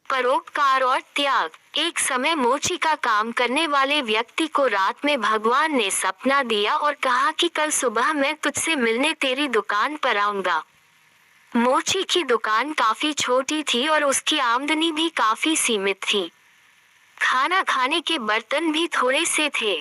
परोपकार और त्याग। एक समय मोची का काम करने वाले व्यक्ति को रात में भगवान ने सपना दिया और कहा कि कल सुबह मैं तुझसे मिलने तेरी दुकान पर आऊंगा। मोची की दुकान काफी छोटी थी और उसकी आमदनी भी काफी सीमित थी। खाना खाने के बर्तन भी थोड़े से थे।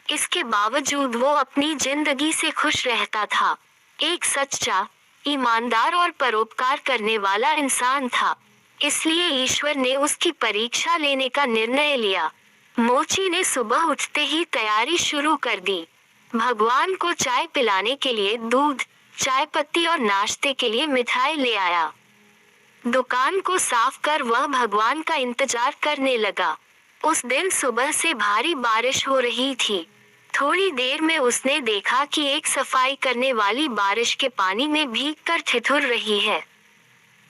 इसके बावजूद वो अपनी जिंदगी से खुश रहता था। एक सच्चा, ईमानदार और परोपकार करने वाला इंसान था। इसलिए ईश्वर ने उसकी परीक्षा लेने का निर्णय लिया। मोची ने सुबह उठते ही तैयारी शुरू कर दी। भगवान को चाय पिलाने के लिए दूध, चाय पत्ती और नाश्ते के लिए मिठाई ले आया। दुकान को साफ कर वह भगवान का इंतजार करने लगा। उस दिन सुबह से भारी बारिश हो रही थी। थोड़ी देर में उसने देखा कि एक सफाई करने वाली बारिश के पानी में भीगकर ठिठुर रही है।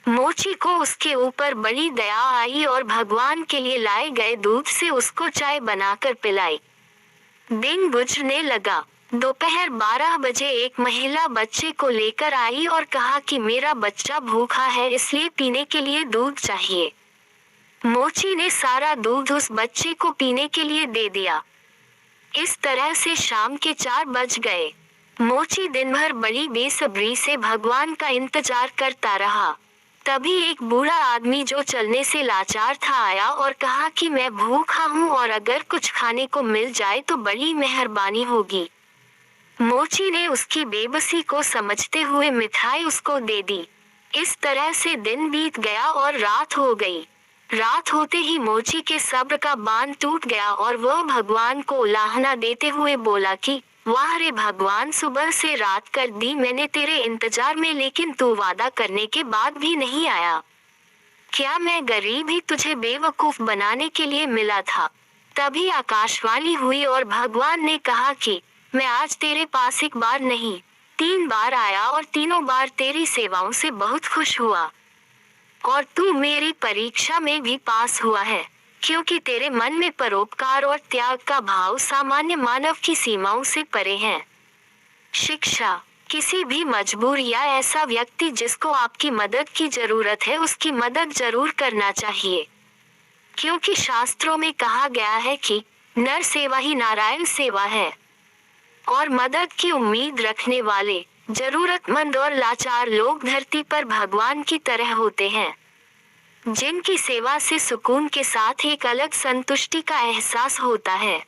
मोची को उसके ऊपर बड़ी दया आई और भगवान के लिए लाए गए दूध से उसको चाय बनाकर पिलाई। दिन गुजरने लगा। दोपहर 12 बजे एक महिला बच्चे को लेकर आई और कहा कि मेरा बच्चा भूखा है, इसलिए पीने के लिए दूध चाहिए। मोची ने सारा दूध उस बच्चे को पीने के लिए दे दिया। इस तरह से शाम के 4 बज गए। मोची दिन भर बड़ी बेसब्री से भगवान का इंतजार करता रहा। तभी एक बूढ़ा आदमी जो चलने से लाचार था आया और कहा कि मैं भूखा हूँ और अगर कुछ खाने को मिल जाए तो बड़ी मेहरबानी होगी। मोची ने उसकी बेबसी को समझते हुए मिठाई उसको दे दी। इस तरह से दिन बीत गया और रात हो गई। रात होते ही मोची के सब्र का बांध टूट गया और वह भगवान को उलाहना देते हुए बोला कि वाह रे भगवान, सुबह से रात कर दी मैंने तेरे इंतजार में, लेकिन तू वादा करने के बाद भी नहीं आया। क्या मैं गरीब ही तुझे बेवकूफ बनाने के लिए मिला था? तभी आकाशवाणी हुई और भगवान ने कहा कि मैं आज तेरे पास एक बार नहीं 3 बार आया और तीनों बार तेरी सेवाओं से बहुत खुश हुआ। और तू मेरी परीक्षा में भी पास हुआ है, क्योंकि तेरे मन में परोपकार और त्याग का भाव सामान्य मानव की सीमाओं से परे है। शिक्षा। किसी भी मजबूर या ऐसा व्यक्ति जिसको आपकी मदद की जरूरत है उसकी मदद जरूर करना चाहिए, क्योंकि शास्त्रों में कहा गया है कि नर सेवा ही नारायण सेवा है। और मदद की उम्मीद रखने वाले जरूरतमंद और लाचार लोग धरती पर भगवान की तरह होते हैं, जिनकी सेवा से सुकून के साथ एक अलग संतुष्टि का एहसास होता है।